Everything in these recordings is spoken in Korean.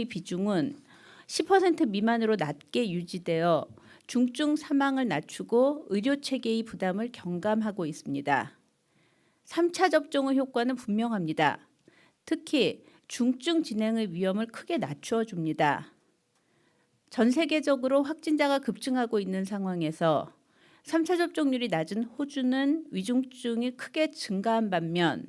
비중은 10% 미만으로 낮게 유지되어 중증 사망을 낮추고 의료 체계의 부담을 경감하고 있습니다. 3차 접종의 효과는 분명합니다. 특히 중증 진행의 위험을 크게 낮추어 줍니다. 전 세계적으로 확진자가 급증하고 있는 상황에서 3차 접종률이 낮은 호주는 위중증이 크게 증가한 반면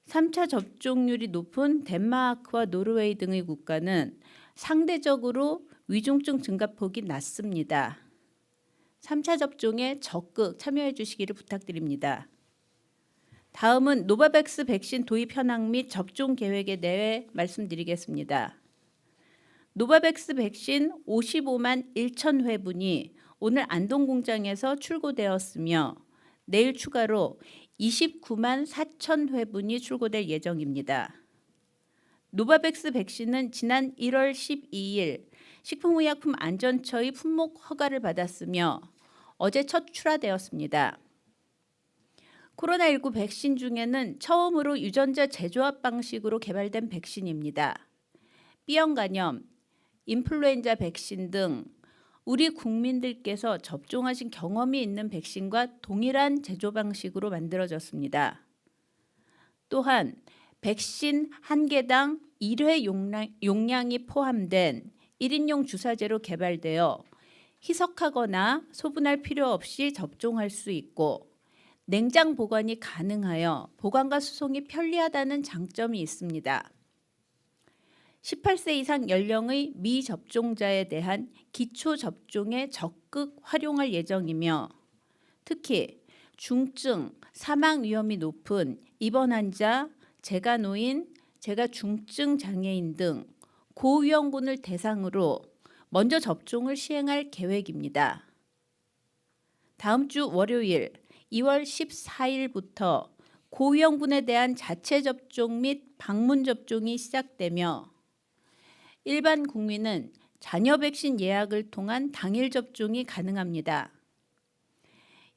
3차 접종률이 높은 덴마크와 노르웨이 등의 국가는 상대적으로 위중증 증가폭이 낮습니다. 3차 접종에 적극 참여해 주시기를 부탁드립니다. 다음은 노바백스 백신 도입 현황 및 접종 계획에 대해 말씀드리겠습니다. 노바백스 백신 55만 1천 회분이 오늘 안동공장에서 출고되었으며 내일 추가로 29만 4천 회분이 출고될 예정입니다. 노바백스 백신은 지난 1월 12일 식품의약품안전처의 품목 허가를 받았으며 어제 첫 출하되었습니다. 코로나19 백신 중에는 처음으로 유전자 재조합 방식으로 개발된 백신입니다. B형 간염, 인플루엔자 백신 등 우리 국민들께서 접종하신 경험이 있는 백신과 동일한 제조 방식으로 만들어졌습니다. 또한 백신 한 개당 1회 용량이 포함된 1인용 주사제로 개발되어 희석하거나 소분할 필요 없이 접종할 수 있고 냉장 보관이 가능하여 보관과 수송이 편리하다는 장점이 있습니다. 18세 이상 연령의 미접종자에 대한 기초 접종에 적극 활용할 예정이며 특히 중증, 사망 위험이 높은 입원 환자, 재가노인, 재가중증 장애인 등 고위험군을 대상으로 먼저 접종을 시행할 계획입니다. 다음 주 월요일 2월 14일부터 고위험군에 대한 자체 접종 및 방문 접종이 시작되며 일반 국민은 자녀 백신 예약을 통한 당일 접종이 가능합니다.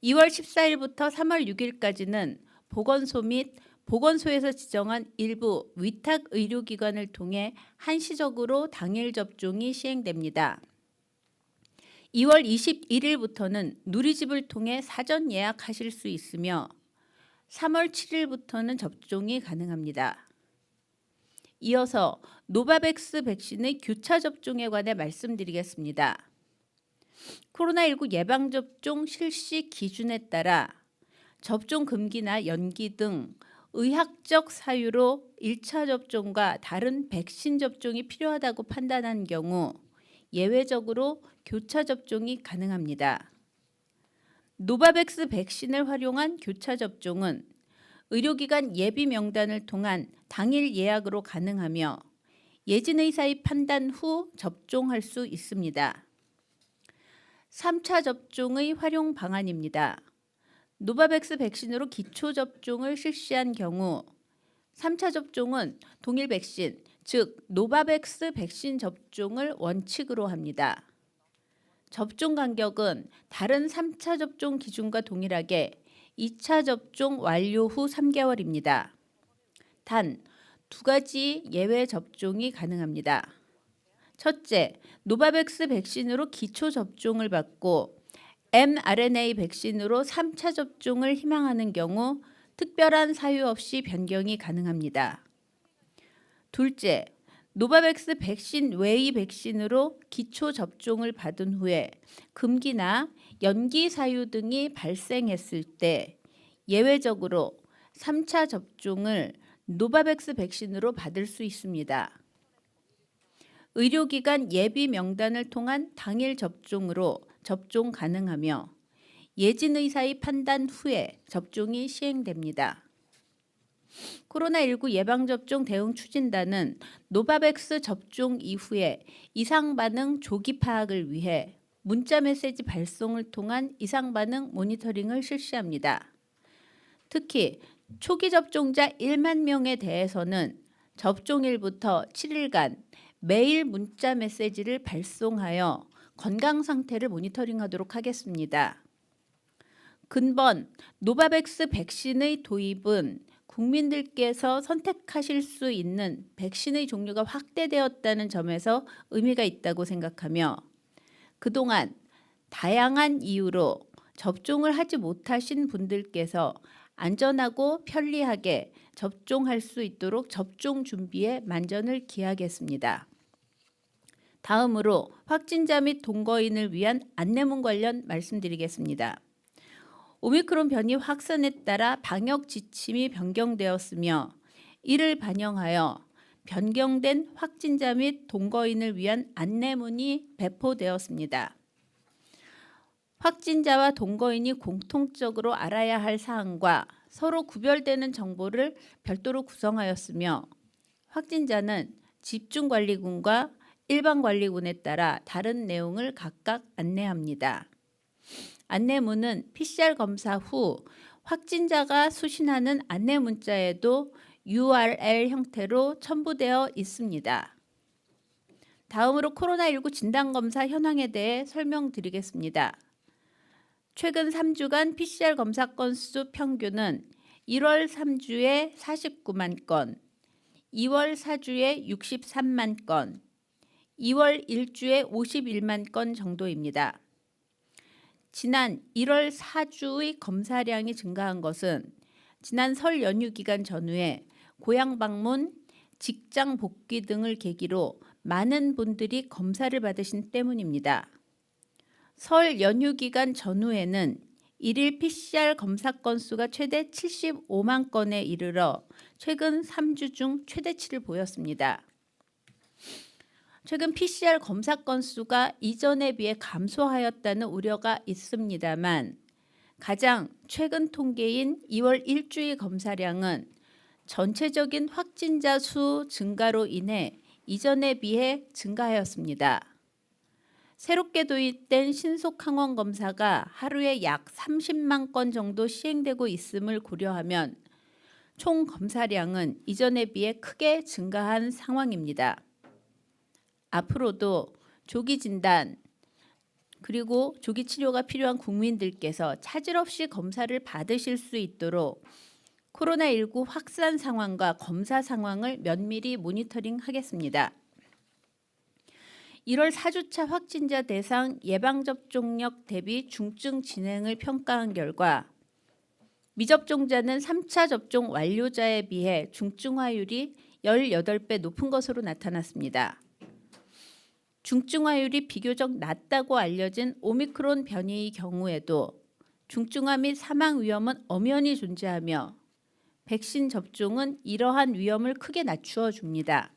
2월 14일부터 3월 6일까지는 보건소 및 보건소에서 지정한 일부 위탁 의료기관을 통해 한시적으로 당일 접종이 시행됩니다. 2월 21일부터는 누리집을 통해 사전 예약하실 수 있으며 3월 7일부터는 접종이 가능합니다. 이어서 노바백스 백신의 교차 접종에 관해 말씀드리겠습니다. 코로나19 예방접종 실시 기준에 따라 접종 금기나 연기 등 의학적 사유로 1차 접종과 다른 백신 접종이 필요하다고 판단한 경우 예외적으로 교차 접종이 가능합니다. 노바백스 백신을 활용한 교차 접종은 의료기관 예비 명단을 통한 당일 예약으로 가능하며 예진의사의 판단 후 접종할 수 있습니다. 3차 접종의 활용 방안입니다. 노바백스 백신으로 기초 접종을 실시한 경우 3차 접종은 동일 백신, 즉 노바백스 백신 접종을 원칙으로 합니다. 접종 간격은 다른 3차 접종 기준과 동일하게 2차 접종 완료 후 3개월입니다. 단, 두 가지 예외 접종이 가능합니다. 첫째, 노바백스 백신으로 기초 접종을 받고 mRNA 백신으로 3차 접종을 희망하는 경우 특별한 사유 없이 변경이 가능합니다. 둘째, 노바백스 백신 외의 백신으로 기초 접종을 받은 후에 금기나 연기 사유 등이 발생했을 때 예외적으로 3차 접종을 노바백스 백신으로 받을 수 있습니다. 의료기관 예비 명단을 통한 당일 접종으로 접종 가능하며 예진의사의 판단 후에 접종이 시행됩니다. 코로나19 예방접종 대응 추진단은 노바백스 접종 이후에 이상 반응 조기 파악을 위해 문자 메시지 발송을 통한 이상 반응 모니터링을 실시합니다. 특히 초기 접종자 1만 명에 대해서는 접종일부터 7일간 매일 문자 메시지를 발송하여 건강 상태를 모니터링하도록 하겠습니다. 근본 노바백스 백신의 도입은 국민들께서 선택하실 수 있는 백신의 종류가 확대되었다는 점에서 의미가 있다고 생각하며 그동안 다양한 이유로 접종을 하지 못하신 분들께서 안전하고 편리하게 접종할 수 있도록 접종 준비에 만전을 기하겠습니다. 다음으로 확진자 및 동거인을 위한 안내문 관련 말씀드리겠습니다. 오미크론 변이 확산에 따라 방역 지침이 변경되었으며 이를 반영하여 변경된 확진자 및 동거인을 위한 안내문이 배포되었습니다. 확진자와 동거인이 공통적으로 알아야 할 사항과 서로 구별되는 정보를 별도로 구성하였으며 확진자는 집중관리군과 일반관리군에 따라 다른 내용을 각각 안내합니다. 안내문은 PCR 검사 후 확진자가 수신하는 안내문자에도 URL 형태로 첨부되어 있습니다. 다음으로 코로나19 진단검사 현황에 대해 설명드리겠습니다. 최근 3주간 PCR 검사 건수 평균은 1월 3주에 49만 건, 2월 4주에 63만 건, 2월 1주에 51만 건 정도입니다. 지난 1월 4주의 검사량이 증가한 것은 지난 설 연휴 기간 전후에 고향 방문, 직장 복귀 등을 계기로 많은 분들이 검사를 받으신 때문입니다. 설 연휴 기간 전후에는 일일 PCR 검사 건수가 최대 75만 건에 이르러 최근 3주 중 최대치를 보였습니다. 최근 PCR 검사 건수가 이전에 비해 감소하였다는 우려가 있습니다만 가장 최근 통계인 2월 일주일 검사량은 전체적인 확진자 수 증가로 인해 이전에 비해 증가하였습니다. 새롭게 도입된 신속 항원 검사가 하루에 약 30만 건 정도 시행되고 있음을 고려하면 총 검사량은 이전에 비해 크게 증가한 상황입니다. 앞으로도 조기 진단 그리고 조기 치료가 필요한 국민들께서 차질 없이 검사를 받으실 수 있도록 코로나19 확산 상황과 검사 상황을 면밀히 모니터링하겠습니다. 1월 4주차 확진자 대상 예방접종력 대비 중증 진행을 평가한 결과 미접종자는 3차 접종 완료자에 비해 중증화율이 18배 높은 것으로 나타났습니다. 중증화율이 비교적 낮다고 알려진 오미크론 변이의 경우에도 중증화 및 사망 위험은 엄연히 존재하며 백신 접종은 이러한 위험을 크게 낮추어 줍니다.